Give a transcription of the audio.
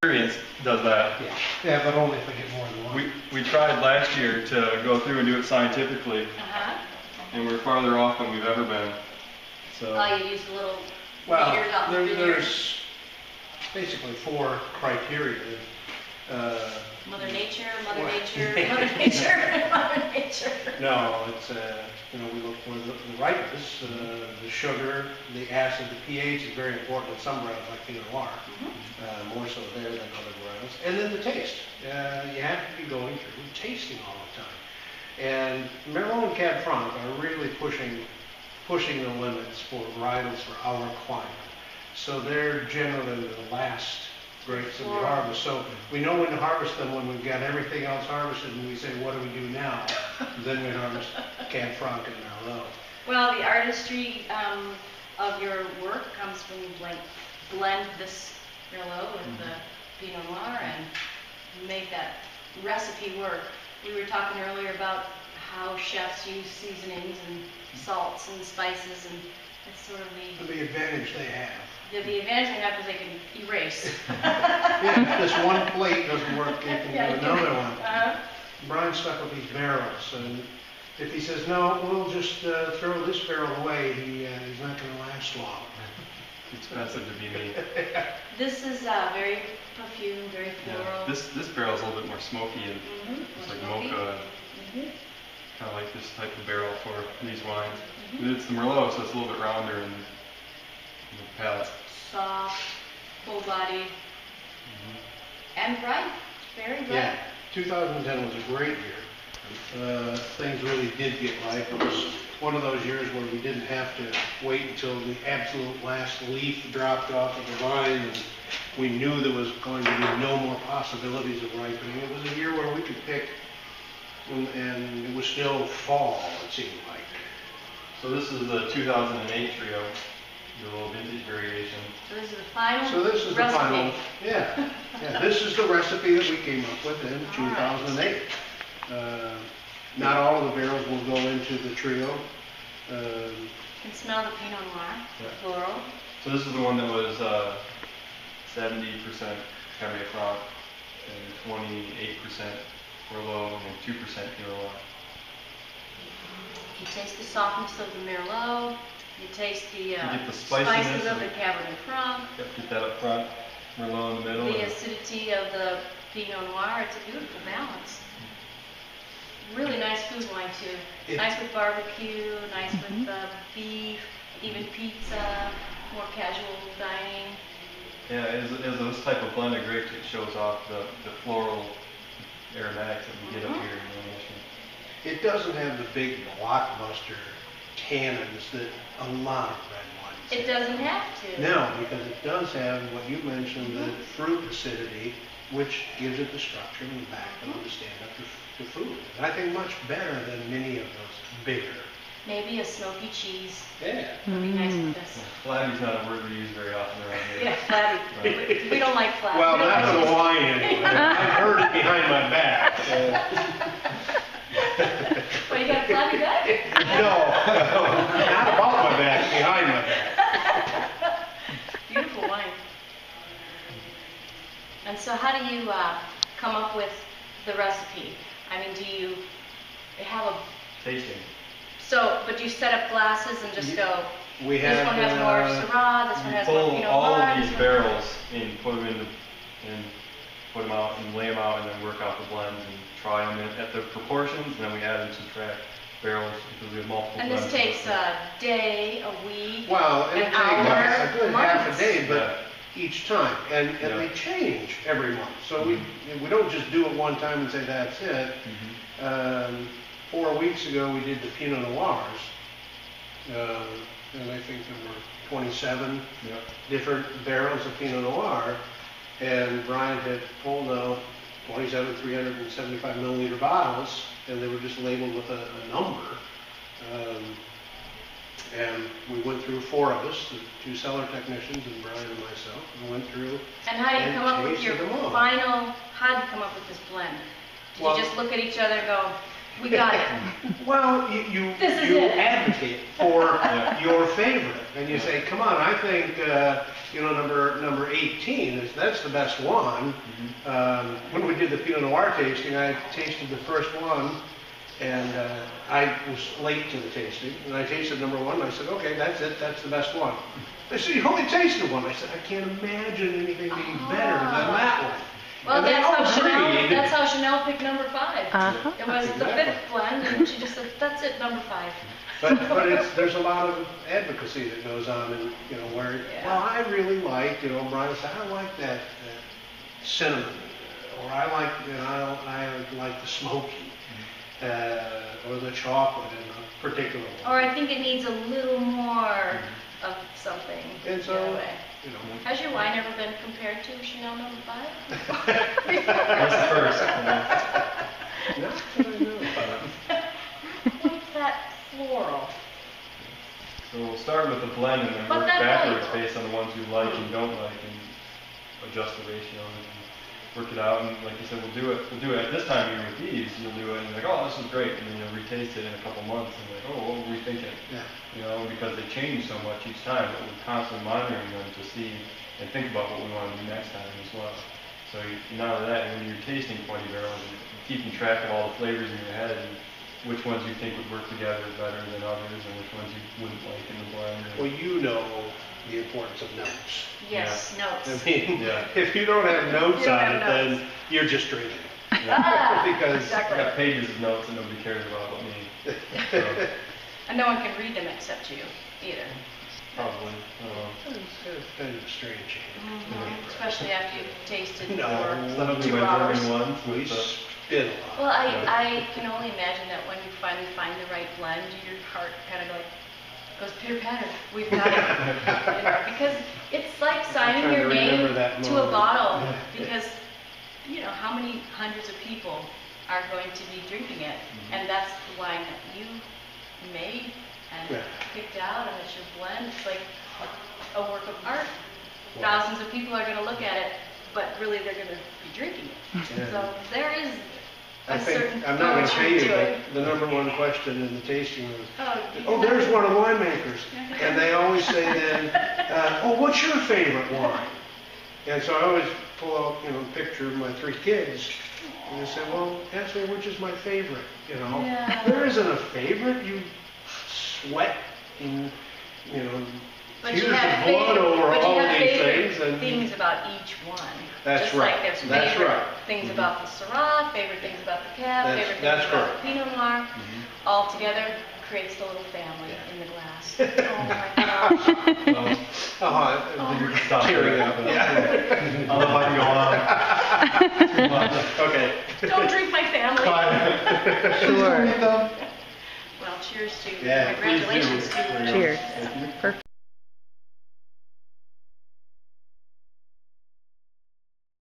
Experience does that. Yeah, yeah, but only if we get more than one. We tried last year to go through and do it scientifically, and we're farther off than we've ever been. So. Oh, you used a little Well, meters off the there's basically 4 criteria. Mother Nature, Mother Well, Nature, Mother Nature, Mother Nature. No, it's, we look for the ripeness, the sugar, the acid, the pH is very important in some varieties like Pinot Noir, more so there than other varieties. And then the taste. You have to be going through tasting all the time. And Merlot and Cab Franc are really pushing the limits for varietals for our climate. So they're generally the last grapes that we harvest. So we know when to harvest them when we've got everything else harvested, and we say, what do we do now? Then we harvest Cab Franc and Merlot. Well, the artistry of your work comes when you blend this Merlot with the Pinot Noir and make that recipe work. We were talking earlier about how chefs use seasonings and salts and spices, and it's sort of the advantage they have. The advantage they have is they can erase. Yeah, if this one plate doesn't work, you can do another one. Brian's stuck with these barrels, and if he says, no, we'll just throw this barrel away, he's not going to last long. It's expensive to be me. This is very perfumed, very floral. Yeah, this barrel is a little bit more smoky, and it's like mocha. Kind of like this type of barrel for these wines. It's the Merlot, so it's a little bit rounder in the palate. Soft, full body, and bright, very bright. Yeah, 2010 was a great year. Things really did get ripe. It was one of those years where we didn't have to wait until the absolute last leaf dropped off of the vine, and we knew there was going to be no more possibilities of ripening. It was a year where we could pick, and it was still fall, it seemed like. So this is the 2008 trio, the little vintage variation. So this is the final So this is recipe. the final, yeah. This is the recipe that we came up with in 2008. Not all of the barrels will go into the trio. You can smell the Pinot Noir, floral. So this is the one that was 70% Cabernet Franc and 28% Merlot and 2% Pinot Noir. You taste the softness of the Merlot. You taste the, you get the spices of the Cabernet Franc. Get that up front. Merlot in the middle. The acidity of the Pinot Noir. It's a beautiful balance. Really nice food wine too. Nice with barbecue, nice with beef, even pizza, more casual dining. Yeah, as this type of blend of grapes, it shows off the floral aromatics that we get up here in the nation. It doesn't have the big blockbuster tannins that a lot of red wines It doesn't have to. No, because it does have what you mentioned, the fruit acidity, which gives it the structure and the backbone to stand up to food. And I think much better than many of those bigger. Maybe a smoky cheese. Yeah. Would be nice with this. Flabby's not a word we use very often around here. Yeah, flabby. We don't like flabby. Well, not for the wine anyway. I've heard it behind my back. Well, you got a flabby back? No, not above my back, behind my back. Beautiful wine. And so how do you come up with the recipe? I mean, do you have a... Tasting. So, but do you set up glasses and just go, We this have, one has more Syrah, this one has more Pinot Noir? Pull all of these barrels and put them into, and put them out and lay them out and then work out the blends and try them at the proportions, and then we add and subtract barrels because we have multiple And blends. this takes a day, a week, well, it'll an take hour, a good half months. a day, but each time, and they change every month. So we don't just do it one time and say that's it. 4 weeks ago we did the Pinot Noirs, and I think there were 27 different barrels of Pinot Noir, and Brian had pulled out 27 375 milliliter bottles, and they were just labeled with a number. And we went through 4 of us, the 2 cellar technicians and Brian and myself, and went through. And how do you come up with your final, how do you come up with this blend? Did you just look at each other and go, We got it. Well, you This is it. advocate for Yeah. your favorite, and you say, "Come on, I think number 18 that's the best one." When we did the Pinot Noir tasting, I tasted the first one, and I was late to the tasting, and I tasted number 1, and I said, "Okay, that's it. That's the best one." They said, "You only tasted one." I said, "I can't imagine anything being better than that one." Well, And they all agreed. that's how Chanel picked number 5. Uh-huh. It was the Exactly. 5th blend, and she just said, "That's it, number 5." But there's a lot of advocacy that goes on, and where Yeah. well, I really like Brian said, I like that cinnamon, or I like the smoky, or the chocolate in a particular one. Or I think it needs a little more of something. And so, the other way. Has your wine ever been compared to Chanel number 5? That's first. Not that I know about. What's that floral? So we'll start with the blend and then But work that's backwards like- based on the ones you like and don't like, and adjust the ratio and work it out. And like you said, we'll do it at this time of year with these. You'll do it and you're like, oh, this is great, and then you'll retaste it in a couple months and like, oh, what were we thinking? Yeah. Because they change so much each time, but we're constantly monitoring them to see and think about what we want to do next time as well. So not only that, when you're tasting 20 barrels, you're keeping track of all the flavors in your head and which ones you think would work together better than others and which ones you wouldn't like in the blend. Well, the importance of notes. Yes, I notes. mean, Yeah. if you don't have notes You don't on have it, notes. then you're just drinking. Ah, Because- exactly. I've got pages of notes that nobody cares about but me. So, And no one can read them except you, either. probably. It's kind of strange. Especially after you've tasted No. Some for of 2 my hours. German ones We with the spit a lot. Well, I can only imagine that when you finally find the right blend, your heart kind of like goes pitter-patter. We've got it. Because it's like signing trying your to name remember that to a moment. bottle. Because, how many hundreds of people are going to be drinking it? And that's the wine that you made and Yeah. picked out, and it's your blend. It's like a work of art. Thousands of people are going to look at it, but really they're going to be drinking it. Yeah. So there is I a certain think, I'm not going to tell you, poetry to it. but the number one question in the tasting was, Oh, there's one of the winemakers. And they always say then, what's your favorite wine? And so I always pull out, a picture of my 3 kids. And they say, well, ask me which is my favorite, Yeah. There isn't a favorite. You sweat and, But tears you of have blood over but you all have these favorite things. And things about each one. That's Just right. like there's That's favorite right. things about the Syrah, favorite things about the Cab, That's- favorite that's things about correct. the Pinot Noir. All together creates the little family in the glass. Oh my gosh. Stop tearing there. up. Yeah. I don't know if I can go on. Okay. Don't drink my family. Sure. Well, cheers to Yeah, congratulations please do. to Cheers. Perfect.